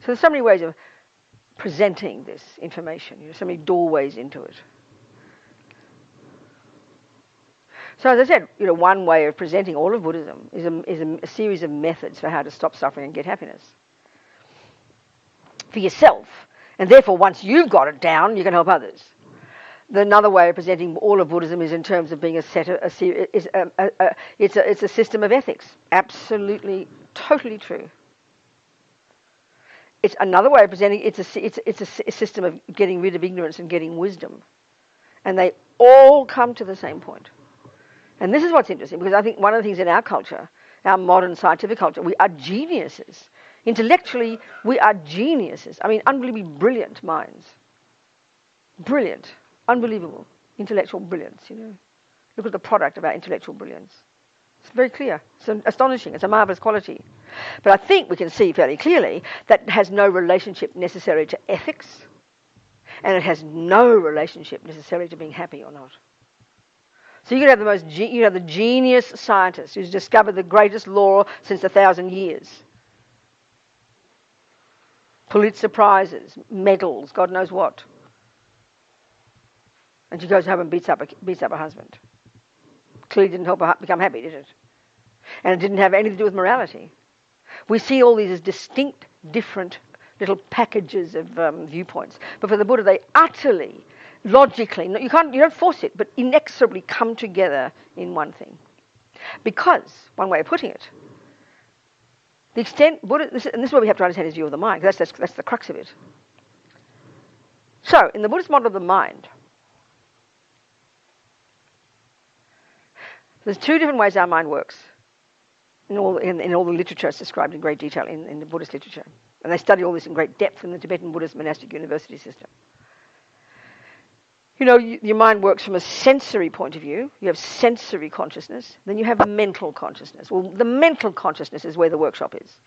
So there's so many ways of presenting this information, so many doorways into it. So as I said, one way of presenting all of Buddhism is a series of methods for how to stop suffering and get happiness for yourself. And therefore, once you've got it down, you can help others. Another way of presenting all of Buddhism is in terms of being it's a system of ethics. Absolutely, totally true. It's another way of presenting. It's a system of getting rid of ignorance and getting wisdom, and they all come to the same point. And this is what's interesting, because I think one of the things in our culture, our modern scientific culture, we are geniuses. Intellectually, we are geniuses. I mean, unbelievably brilliant minds. Brilliant. Unbelievable. Intellectual brilliance, Look at the product of our intellectual brilliance. It's very clear. It's astonishing. It's a marvellous quality. But I think we can see fairly clearly that it has no relationship necessary to ethics, and it has no relationship necessarily to being happy or not. So you could have the genius scientist who's discovered the greatest law since 1,000 years. Pulitzer Prizes, medals, God knows what. And she goes home and beats up her husband. Clearly didn't help her become happy, did it? And it didn't have anything to do with morality. We see all these as distinct, different little packages of viewpoints. But for the Buddha, they utterly, logically, you don't force it, but inexorably come together in one thing. Because, one way of putting it, the extent Buddha, and this is where we have to understand his view of the mind, because that's the crux of it. So, in the Buddhist model of the mind, there's two different ways our mind works. In all the literature, it's described in great detail in the Buddhist literature. And they study all this in great depth in the Tibetan Buddhist monastic university system. Your mind works from a sensory point of view. You have sensory consciousness. Then you have mental consciousness. Well, the mental consciousness is where the workshop is.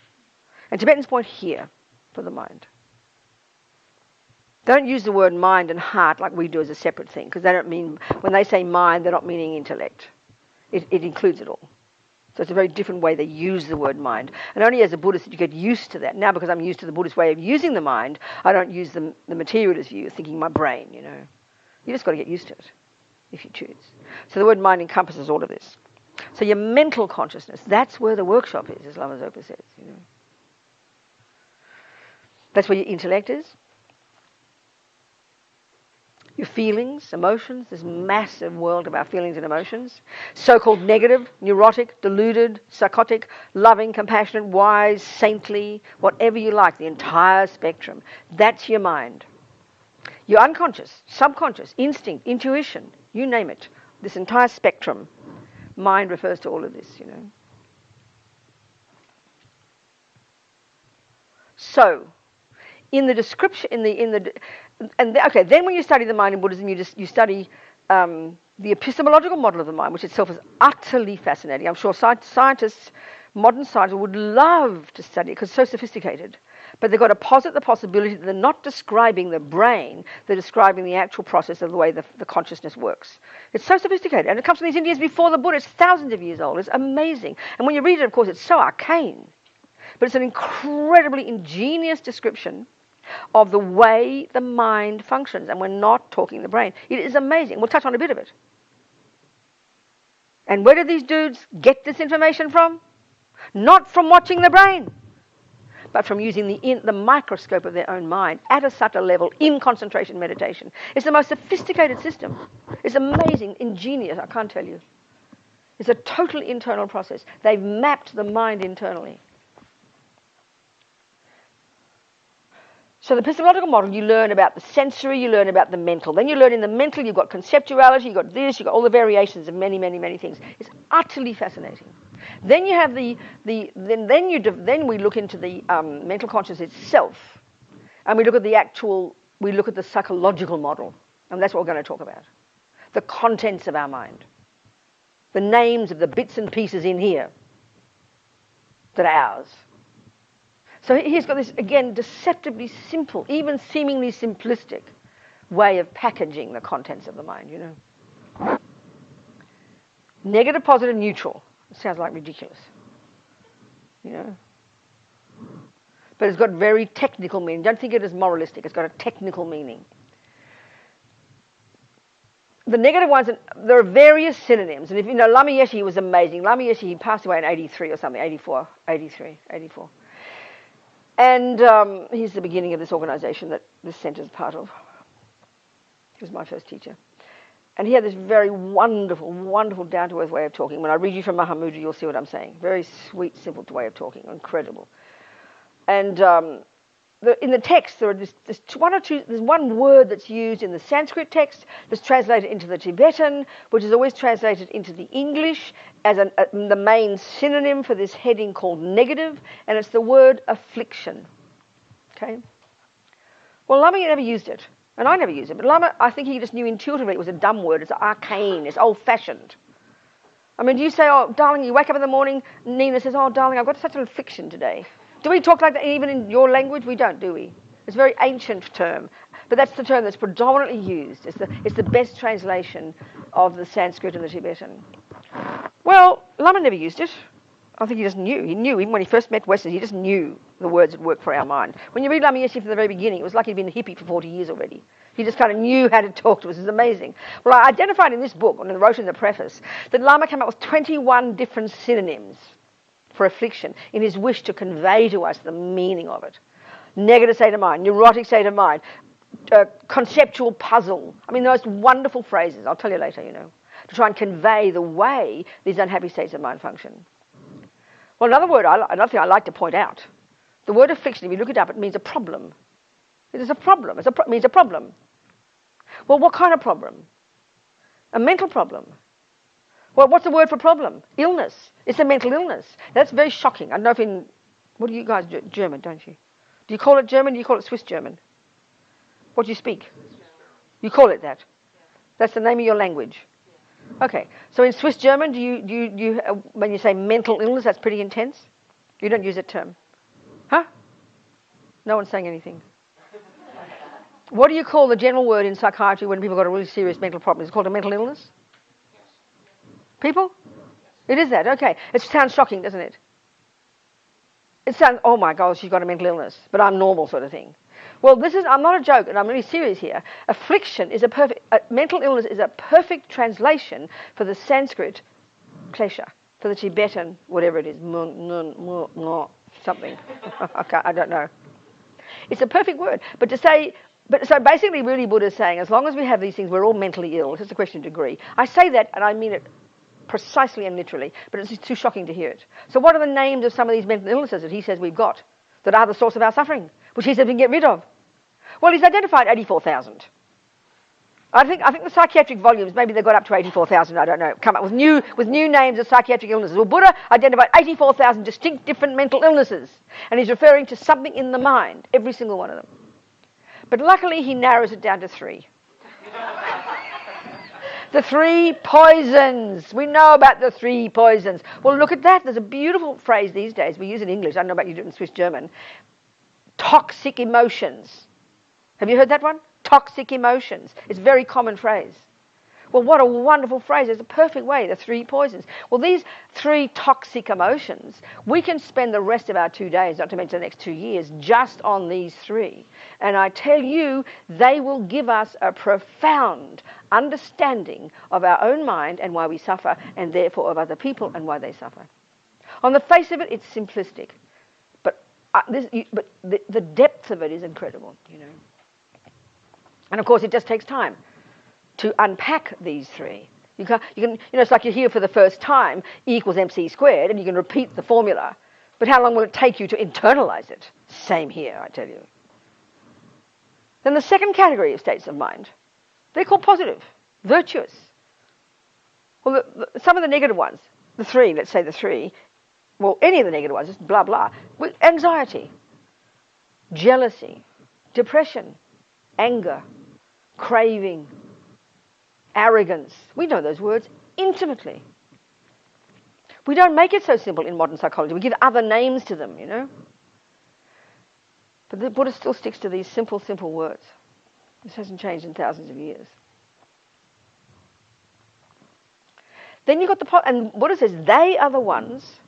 And Tibetans point here for the mind. They don't use the word mind and heart like we do as a separate thing, because they don't mean, when they say mind, they're not meaning intellect. It includes it all. So it's a very different way they use the word mind. And only as a Buddhist did you get used to that. Now, because I'm used to the Buddhist way of using the mind, I don't use the materialist view, thinking my brain, You just got to get used to it, if you choose. So the word mind encompasses all of this. So your mental consciousness, that's where the workshop is, as Lama Zopa says, That's where your intellect is. Your feelings, emotions, this massive world of our feelings and emotions, so-called negative, neurotic, deluded, psychotic, loving, compassionate, wise, saintly, whatever you like, the entire spectrum. That's your mind. Your unconscious, subconscious, instinct, intuition, you name it, this entire spectrum. Mind refers to all of this, So, in the description, then when you study the mind in Buddhism, you study the epistemological model of the mind, which itself is utterly fascinating. I'm sure scientists, modern scientists, would love to study it because it's so sophisticated. But they've got to posit the possibility that they're not describing the brain, they're describing the actual process of the way the consciousness works. It's so sophisticated, and it comes from these Indians before the Buddha. It's thousands of years old. It's amazing. And when you read it, of course, it's so arcane. But it's an incredibly ingenious description of the way the mind functions, and we're not talking the brain. It is amazing. We'll touch on a bit of it. And where did these dudes get this information from? Not from watching the brain, but from using the microscope of their own mind at a subtle level in concentration meditation. It's the most sophisticated system. It's amazing, ingenious, I can't tell you. It's a totally internal process. They've mapped the mind internally. So the epistemological model, you learn about the sensory, you learn about the mental. Then you learn in the mental, you've got conceptuality, you've got this, you've got all the variations of many, many, many things. It's utterly fascinating. Then you have then we look into the mental consciousness itself, and we look at the psychological model, and that's what we're going to talk about. The contents of our mind, the names of the bits and pieces in here that are ours. So he's got this, again, deceptively simple, even seemingly simplistic way of packaging the contents of the mind, Negative, positive, neutral. It sounds like ridiculous, But but it's got very technical meaning. Don't think it as moralistic. It's got a technical meaning. The negative ones, there are various synonyms. And if you know, Lama Yeshe was amazing. Lama Yeshe, he passed away in 83 or something, 84. And he's the beginning of this organisation that this centre is part of. He was my first teacher. And he had this very wonderful, wonderful down-to-earth way of talking. When I read you from Mahamudra, you'll see what I'm saying. Very sweet, simple way of talking. Incredible. And in the text, there's one word that's used in the Sanskrit text that's translated into the Tibetan, which is always translated into the English as the main synonym for this heading called negative, and it's the word affliction. Okay? Well, Lama never used it, and I never used it, but Lama, I think he just knew intuitively it was a dumb word. It's arcane, it's old-fashioned. I mean, do you say, oh, darling, you wake up in the morning, Nina says, oh, darling, I've got such an affliction today. Do we talk like that even in your language? We don't, do we? It's a very ancient term, but that's the term that's predominantly used. It's the best translation of the Sanskrit and the Tibetan. Well, Lama never used it. I think he just knew. He knew, even when he first met Westerners, he just knew the words that work for our mind. When you read Lama Yeshe from the very beginning, it was like he'd been a hippie for 40 years already. He just kind of knew how to talk to us. It was amazing. Well, I identified in this book, and I wrote in the preface, that Lama came up with 21 different synonyms for affliction in his wish to convey to us the meaning of it. Negative state of mind, neurotic state of mind, conceptual puzzle. I mean, those wonderful phrases, I'll tell you later, to try and convey the way these unhappy states of mind function. Well, another thing I like to point out, the word affliction, if you look it up, it means a problem. It is a problem. It means a problem. Well, what kind of problem? A mental problem. Well, what's the word for problem? Illness. It's a mental illness. That's very shocking. I don't know what do you guys do? German, don't you? Do you call it German? Do you call it Swiss German? What do you speak? You call it that? That's the name of your language? Okay. So in Swiss German, do you when you say mental illness, that's pretty intense? You don't use that term? Huh? No one's saying anything. What do you call the general word in psychiatry when people got a really serious mental problem? Is it called a mental illness? People? It is that, okay. It sounds shocking, doesn't it? It sounds, oh my God, she's got a mental illness, but I'm normal sort of thing. Well, I'm not a joke, and I'm really serious here. Affliction is mental illness is a perfect translation for the Sanskrit klesha, for the Tibetan, whatever it is, something. Okay, I don't know. It's a perfect word, so basically really Buddha's saying, as long as we have these things, we're all mentally ill. It's just a question of degree. I say that, and I mean it precisely and literally, but it's too shocking to hear it. So what are the names of some of these mental illnesses that he says we've got that are the source of our suffering, which he says we can get rid of? Well, he's identified 84,000. I think the psychiatric volumes, maybe they got up to 84,000, I don't know, come up with new names of psychiatric illnesses. Well, Buddha identified 84,000 distinct different mental illnesses, and he's referring to something in the mind, every single one of them. But luckily he narrows it down to 3. The 3 poisons. We know about the 3 poisons. Well, look at that. There's a beautiful phrase these days. We use it in English. I don't know about you do it in Swiss German. Toxic emotions. Have you heard that one? Toxic emotions. It's a very common phrase. Well, what a wonderful phrase. It's a perfect way, the 3 poisons. Well, these 3 toxic emotions, we can spend the rest of our 2 days, not to mention the next 2 years, just on these 3. And I tell you, they will give us a profound understanding of our own mind and why we suffer, and therefore of other people and why they suffer. On the face of it, it's simplistic. But the depth of it is incredible, And of course, it just takes time to unpack these 3. You can, it's like you hear for the first time, E equals MC squared, and you can repeat the formula. But how long will it take you to internalize it? Same here, I tell you. Then the second category of states of mind, they're called positive, virtuous. Well, some of the negative ones, the 3, let's say the 3, well, any of the negative ones, just blah, blah. Anxiety, jealousy, depression, anger, craving, arrogance. We know those words intimately. We don't make it so simple in modern psychology. We give other names to them, But the Buddha still sticks to these simple words. This hasn't changed in thousands of years. Then you've got and Buddha says they are the ones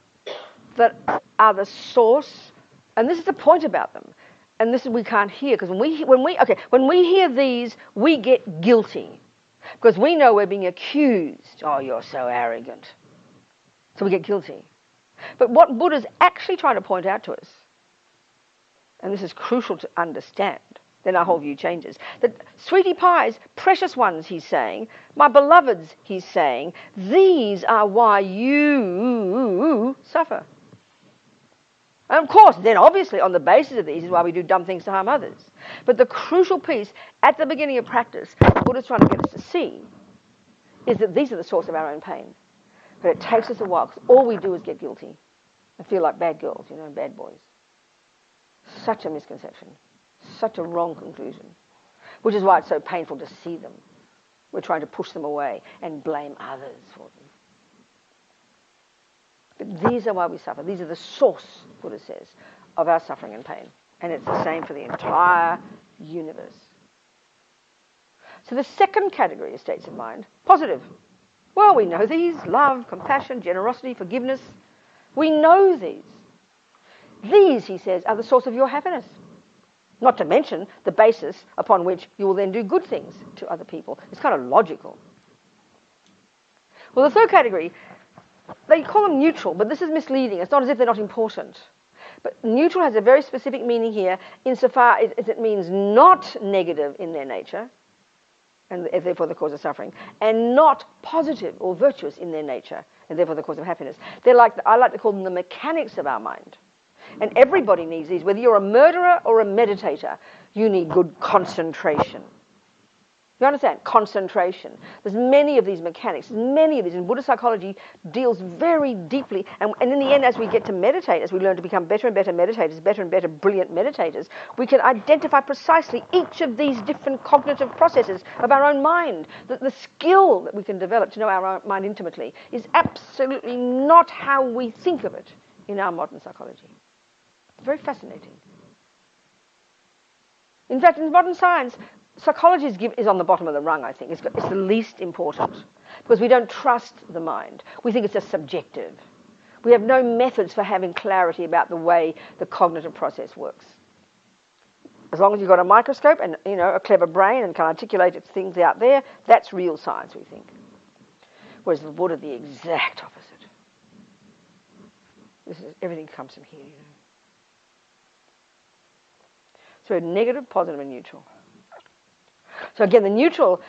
that are the source And this is the point about them. And this is we can't hear, because when we hear these, we get guilty. Because we know we're being accused. Oh, you're so arrogant. So we get guilty. But what Buddha's actually trying to point out to us, and this is crucial to understand, then our whole view changes, that sweetie pies, precious ones, he's saying, my beloveds, he's saying, these are why you suffer. And of course, then obviously on the basis of these is why we do dumb things to harm others. But the crucial piece at the beginning of practice, Buddha's trying to get us to see, is that these are the source of our own pain. But it takes us a while, because all we do is get guilty and feel like bad girls, bad boys. Such a misconception. Such a wrong conclusion. Which is why it's so painful to see them. We're trying to push them away and blame others for them. But these are why we suffer. These are the source, Buddha says, of our suffering and pain. And it's the same for the entire universe. So the second category of states of mind, positive. Well, we know these: love, compassion, generosity, forgiveness. We know these. These, he says, are the source of your happiness. Not to mention the basis upon which you will then do good things to other people. It's kind of logical. Well, the third category, they call them neutral, but this is misleading. It's not as if they're not important. But neutral has a very specific meaning here insofar as it means not negative in their nature, and therefore the cause of suffering, and not positive or virtuous in their nature, and therefore the cause of happiness. They're I like to call them the mechanics of our mind. And everybody needs these. Whether you're a murderer or a meditator, you need good concentration. You understand? Concentration. There's many of these mechanics, many of these. And Buddhist psychology deals very deeply. And in the end, as we get to meditate, as we learn to become better and better meditators, better and better brilliant meditators, we can identify precisely each of these different cognitive processes of our own mind. The skill that we can develop to know our own mind intimately is absolutely not how we think of it in our modern psychology. It's very fascinating. In fact, in modern science, psychology is on the bottom of the rung, I think. It's the least important because we don't trust the mind. We think it's just subjective. We have no methods for having clarity about the way the cognitive process works. As long as you've got a microscope and a clever brain and can articulate things out there, that's real science, we think. Whereas the Buddha, the exact opposite. Everything comes from here, So negative, positive, and neutral. So again, the neutral,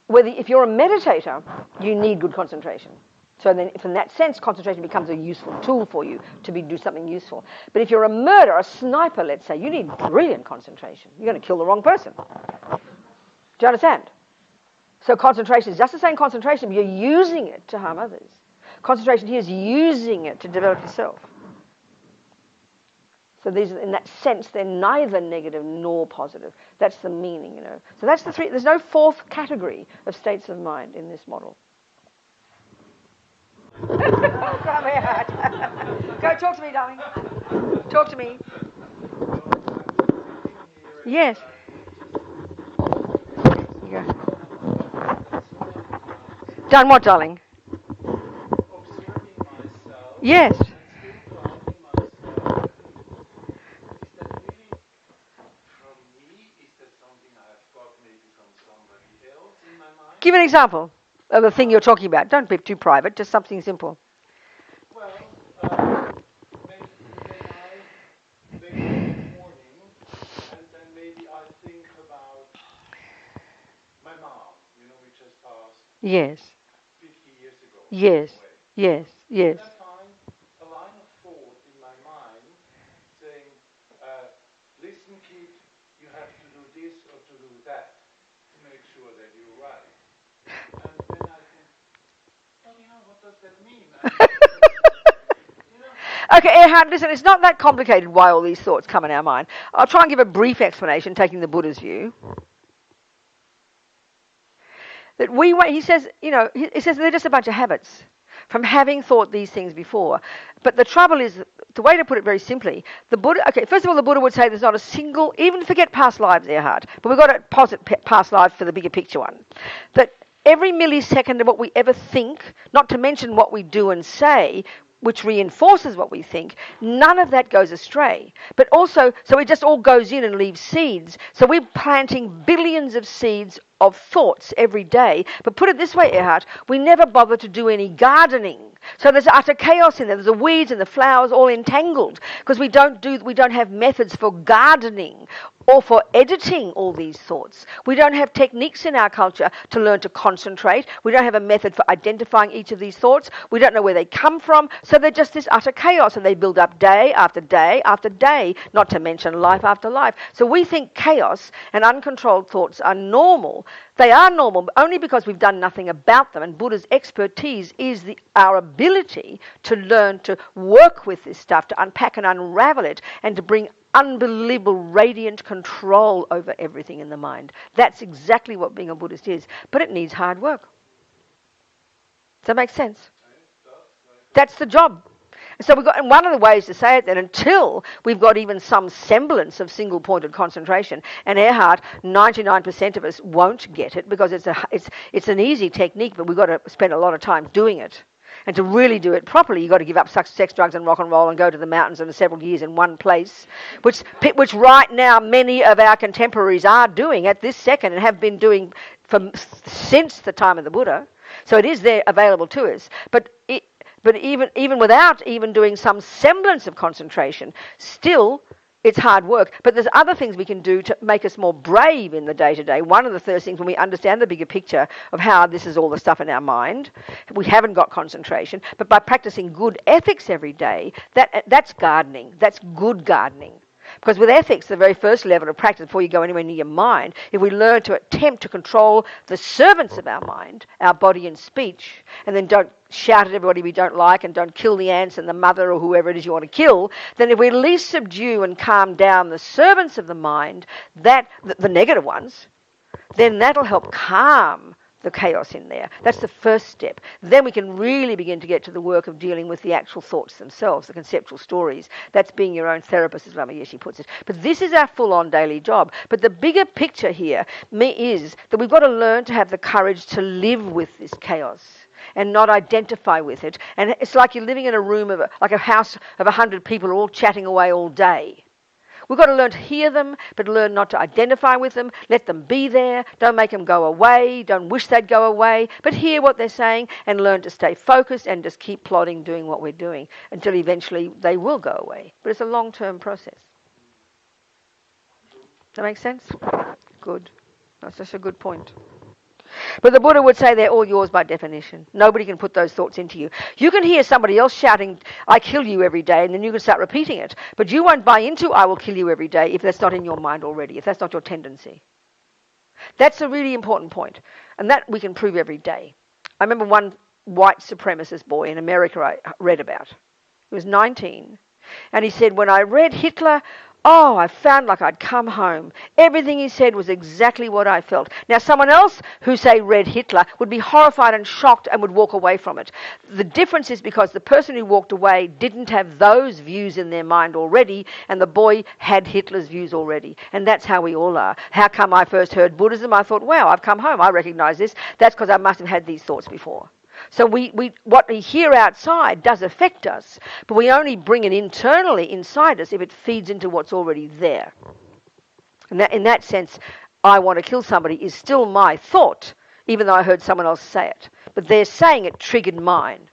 if you're a meditator, you need good concentration. So then, in that sense, concentration becomes a useful tool for you to do something useful. But if you're a murderer, a sniper, let's say, you need brilliant concentration. You're going to kill the wrong person. Do you understand? So concentration is just the same concentration, but you're using it to harm others. Concentration here is using it to develop yourself. So these, in that sense, they're neither negative nor positive. That's the meaning, So that's the three. There's no fourth category of states of mind in this model. Come here. Go talk to me, darling. Talk to me. Yes. Here you go. Done what, darling? Observing myself. Yes. Give an example of the thing you're talking about. Don't be too private, just something simple. Well, when I wake up in the morning, and then maybe I think about my mom, which has passed 50 years ago. Yes, yes, yes. And I find a line of thought in my mind saying, listen, kid, you have to do this or to do that to make sure that you're right. And then I think, what does that mean? Okay, Erhard, listen, it's not that complicated why all these thoughts come in our mind. I'll try and give a brief explanation, taking the Buddha's view. That he says they're just a bunch of habits from having thought these things before. But the trouble is, the way to put it very simply, the Buddha, first of all, the Buddha would say there's not a single, even forget past lives, Erhard, but we've got to posit past lives for the bigger picture one, that every millisecond of what we ever think, not to mention what we do and say, which reinforces what we think, none of that goes astray. But also, so it just all goes in and leaves seeds. So we're planting billions of seeds of thoughts every day. But put it this way, Erhard, we never bother to do any gardening. So there's utter chaos in there. There's the weeds and the flowers all entangled because we don't have methods for gardening or for editing all these thoughts. We don't have techniques in our culture to learn to concentrate. We don't have a method for identifying each of these thoughts. We don't know where they come from. So they're just this utter chaos, and they build up day after day after day, not to mention life after life. So we think chaos and uncontrolled thoughts are normal. They are normal only because we've done nothing about them, and Buddha's expertise is our ability to learn to work with this stuff, to unpack and unravel it, and to bring unbelievable radiant control over everything in the mind. That's exactly what being a Buddhist is, but it needs hard work. Does that make sense? That's the job. So and one of the ways to say it then, until we've got even some semblance of single-pointed concentration, and Erhard, 99% of us won't get it because it's an easy technique, but we've got to spend a lot of time doing it. And to really do it properly, you've got to give up sex, drugs and rock and roll and go to the mountains and several years in one place, which right now many of our contemporaries are doing at this second and have been doing since the time of the Buddha. So it is there available to us. But even without even doing some semblance of concentration, still it's hard work. But there's other things we can do to make us more brave in the day-to-day. One of the first things, when we understand the bigger picture of how this is all the stuff in our mind, we haven't got concentration, but by practicing good ethics every day, that's gardening. That's good gardening. Because with ethics, the very first level of practice before you go anywhere near your mind, if we learn to attempt to control the servants of our mind, our body and speech, and then don't shout at everybody we don't like and don't kill the ants and the mother or whoever it is you want to kill, then if we at least subdue and calm down the servants of the mind, the negative ones, then that'll help calm the chaos in there. That's the first step. Then we can really begin to get to the work of dealing with the actual thoughts themselves, the conceptual stories. That's being your own therapist, as Lama Yeshe puts it. But this is our full-on daily job. But the bigger picture here is that we've got to learn to have the courage to live with this chaos and not identify with it. And it's like you're living in a room like a house of 100 people all chatting away all day. We've got to learn to hear them, but learn not to identify with them. Let them be there. Don't make them go away. Don't wish they'd go away. But hear what they're saying and learn to stay focused and just keep plodding, doing what we're doing until eventually they will go away. But it's a long-term process. Does that make sense? Good. That's such a good point. But the Buddha would say they're all yours by definition. Nobody can put those thoughts into you. You can hear somebody else shouting, I kill you every day, and then you can start repeating it. But you won't buy into I will kill you every day if that's not in your mind already, if that's not your tendency. That's a really important point. And that we can prove every day. I remember one white supremacist boy in America I read about. He was 19. And he said, when I read Hitler, I found like I'd come home. Everything he said was exactly what I felt. Now, someone else who, say, read Hitler would be horrified and shocked and would walk away from it. The difference is because the person who walked away didn't have those views in their mind already, and the boy had Hitler's views already. And that's how we all are. How come I first heard Buddhism? I thought, wow, I've come home. I recognize this. That's because I must have had these thoughts before. So what we hear outside does affect us, but we only bring it internally inside us if it feeds into what's already there. And in that sense, I want to kill somebody is still my thought, even though I heard someone else say it. But they're saying it triggered mine.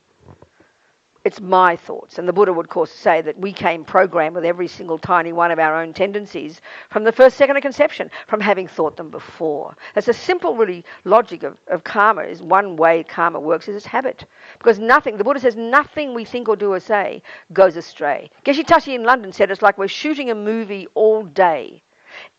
It's my thoughts. And the Buddha would, of course, say that we came programmed with every single tiny one of our own tendencies from the first second of conception, from having thought them before. That's a simple, really, logic of karma. Is one way karma works is its habit. Because the Buddha says, nothing we think or do or say goes astray. Geshe Tashi in London said it's like we're shooting a movie all day.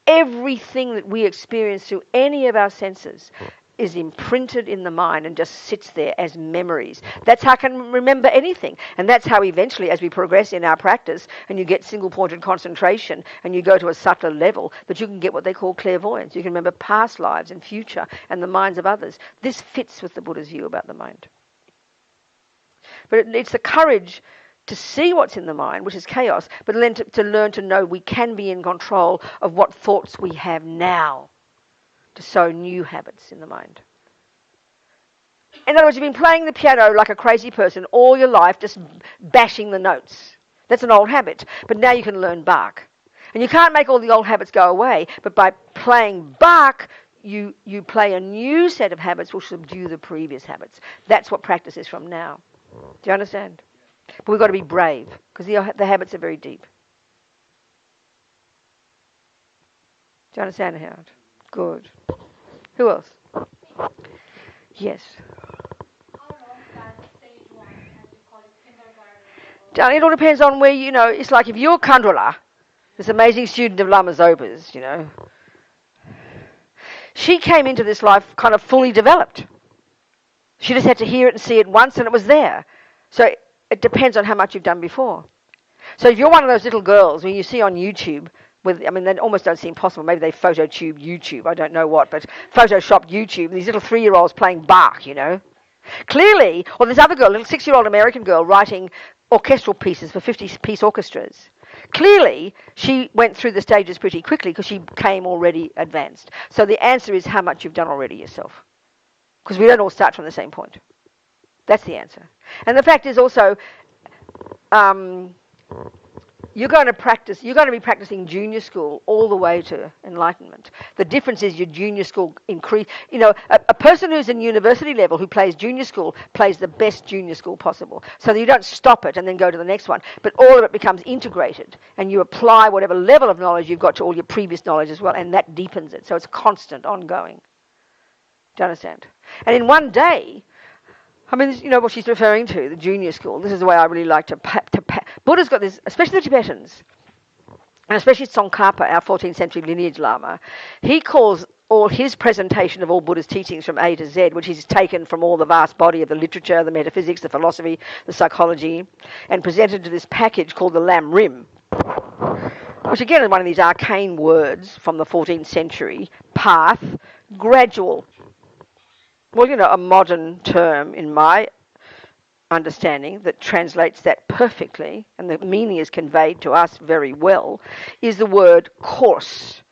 Everything that we experience through any of our senses is imprinted in the mind and just sits there as memories. That's how I can remember anything. And that's how eventually, as we progress in our practice, and you get single-pointed concentration, and you go to a subtler level, that you can get what they call clairvoyance. You can remember past lives and future and the minds of others. This fits with the Buddha's view about the mind. But it's the courage to see what's in the mind, which is chaos, but then to learn to know we can be in control of what thoughts we have now, to sow new habits in the mind. In other words, you've been playing the piano like a crazy person all your life, just bashing the notes. That's an old habit. But now you can learn Bach. And you can't make all the old habits go away, but by playing Bach, you play a new set of habits which subdue the previous habits. That's what practice is from now. Do you understand? But we've got to be brave, because the habits are very deep. Do you understand, Howard? Good. Who else? Yes. How long past stage 1, as you call it, kindergarten level? Darling, it all depends on where, it's like if you're Kandrila, this amazing student of Lama Zopa's, she came into this life kind of fully developed. She just had to hear it and see it once and it was there. So it depends on how much you've done before. So if you're one of those little girls when you see on YouTube, they almost don't seem possible. Maybe they phototube YouTube, I don't know what, but Photoshop YouTube, these little 3-year-olds playing Bach, Clearly, or this other girl, a little 6-year-old American girl writing orchestral pieces for 50-piece orchestras. Clearly, she went through the stages pretty quickly because she came already advanced. So the answer is how much you've done already yourself. Because we don't all start from the same point. That's the answer. And the fact is also, you're going to be practicing junior school all the way to enlightenment. The difference is your junior school increase. A person who's in university level who plays junior school plays the best junior school possible. So that you don't stop it and then go to the next one, but all of it becomes integrated and you apply whatever level of knowledge you've got to all your previous knowledge as well, and that deepens it. So it's constant, ongoing. Do you understand? And in one day, what she's referring to, the junior school, this is the way I really like to Buddha's got this, especially the Tibetans, and especially Tsongkhapa, our 14th century lineage Lama. He calls all his presentation of all Buddha's teachings from A to Z, which he's taken from all the vast body of the literature, the metaphysics, the philosophy, the psychology, and presented to this package called the Lam Rim, which again is one of these arcane words from the 14th century, path, gradual. Well, a modern term in my understanding that translates that perfectly, and the meaning is conveyed to us very well, is the word course.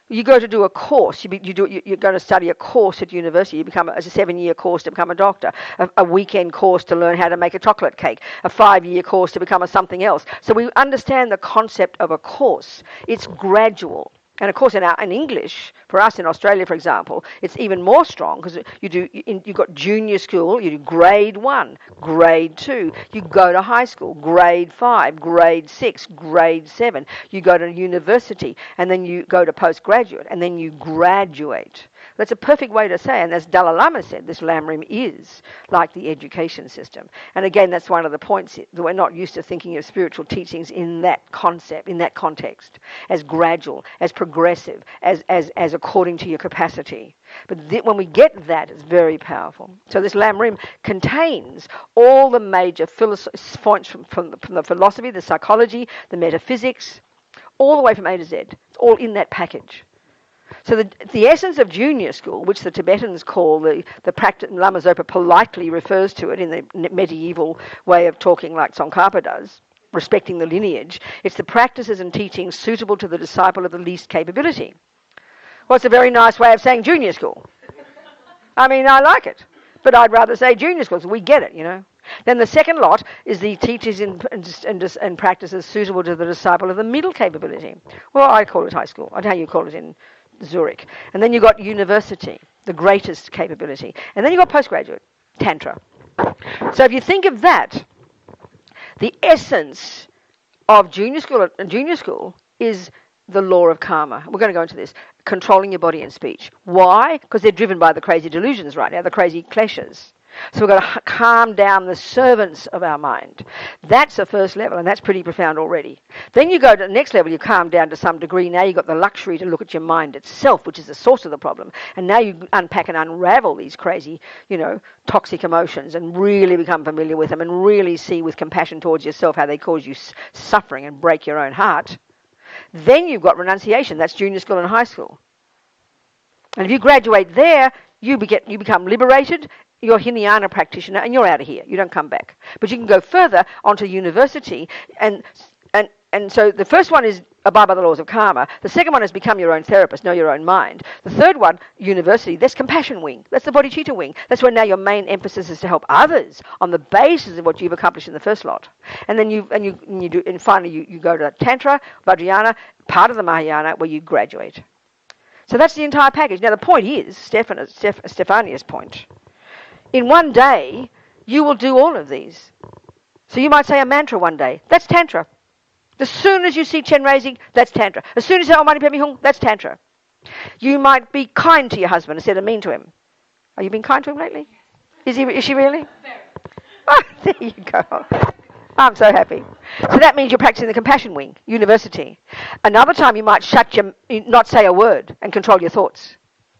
You go to do a course. You're going to study a course at university. You become a 7-year course to become a doctor, a weekend course to learn how to make a chocolate cake, a 5-year course to become something else. So we understand the concept of a course. It's gradual. And of course, in English, for us in Australia, for example, it's even more strong because you've got junior school, you do grade 1, grade 2, you go to high school, grade 5, grade 6, grade 7, you go to university, and then you go to postgraduate, and then you graduate. That's a perfect way to say, and as Dalai Lama said, this Lam Rim is like the education system. And again, that's one of the points that we're not used to thinking of spiritual teachings in that concept, in that context, as gradual, as progressive, as according to your capacity. But when we get that, it's very powerful. So this Lam Rim contains all the major points from the philosophy, the psychology, the metaphysics, all the way from A to Z. It's all in that package. So the essence of junior school, which the Tibetans call the practice, Lama Zopa politely refers to it in the medieval way of talking like Tsongkhapa does, respecting the lineage, it's the practices and teachings suitable to the disciple of the least capability. Well, it's a very nice way of saying junior school. I like it, but I'd rather say junior school, so we get it, Then the second lot is the teachings and practices suitable to the disciple of the middle capability. Well, I call it high school. I know how you call it in Zurich. And then you've got university, the greatest capability. And then you've got postgraduate, Tantra. So if you think of that, the essence of junior school is the law of karma. We're going to go into this. Controlling your body and speech. Why? Because they're driven by the crazy delusions right now, the crazy kleshas. So we've got to calm down the servants of our mind. That's the first level, and that's pretty profound already. Then you go to the next level, you calm down to some degree. Now you've got the luxury to look at your mind itself, which is the source of the problem. And now you unpack and unravel these crazy, toxic emotions and really become familiar with them and really see with compassion towards yourself how they cause you suffering and break your own heart. Then you've got renunciation. That's junior school and high school. And if you graduate there, you become liberated. You're a Hinayana practitioner and you're out of here. You don't come back. But you can go further onto university and and so the first one is abide by the laws of karma. The second one is become your own therapist, know your own mind. The third one, university, that's compassion wing. That's the bodhichitta wing. That's where now your main emphasis is to help others on the basis of what you've accomplished in the first lot. And then finally you go to Tantra, Vajrayana, part of the Mahayana, where you graduate. So that's the entire package. Now the point is, Stefania's point, in one day you will do all of these. So you might say a mantra one day. That's Tantra. As soon as you see Chen raising, that's Tantra. As soon as you say Om Mani Padme Hum, that's Tantra. You might be kind to your husband instead of mean to him. Are you being kind to him lately? Is she really? Oh, there you go. I'm so happy. So that means you're practicing the compassion wing, university. Another time you might not say a word and control your thoughts.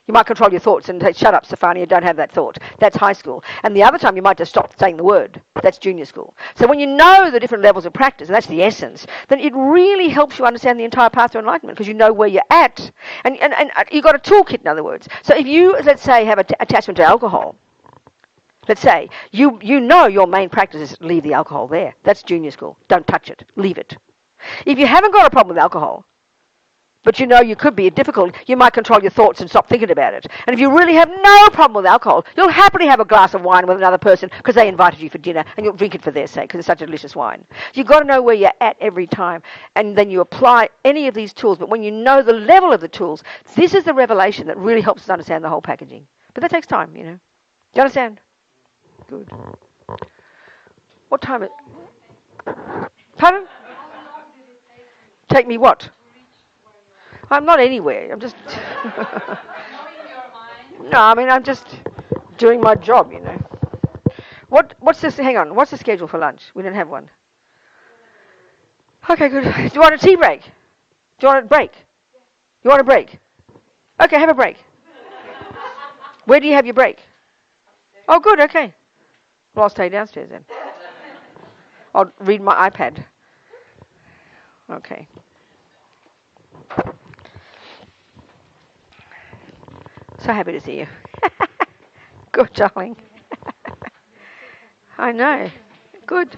You might control your thoughts and say, shut up, Stefania, don't have that thought. That's high school. And the other time you might just stop saying the word. That's junior school. So when you know the different levels of practice, and that's the essence, then it really helps you understand the entire path to enlightenment because you know where you're at. And you've got a toolkit, in other words. So if you, let's say, have an attachment to alcohol, let's say, you know your main practice is leave the alcohol there. That's junior school. Don't touch it. Leave it. If you haven't got a problem with alcohol, but you know you could be difficult, you might control your thoughts and stop thinking about it. And if you really have no problem with alcohol, you'll happily have a glass of wine with another person because they invited you for dinner and you'll drink it for their sake because it's such a delicious wine. You've got to know where you're at every time and then you apply any of these tools. But when you know the level of the tools, this is the revelation that really helps us understand the whole packaging. But that takes time, you know. Do you understand? Good. What time is it? Pardon? Take me what? I'm not anywhere. I'm just... No, I mean, I'm just doing my job, you know. What's this? Hang on. What's the schedule for lunch? We don't have one. Okay, good. Do you want a tea break? Do you want a break? You want a break? Okay, have a break. Where do you have your break? Oh, good, okay. Well, I'll stay downstairs then. I'll read my iPad. Okay. So happy to see you. Good, darling. I know. Good.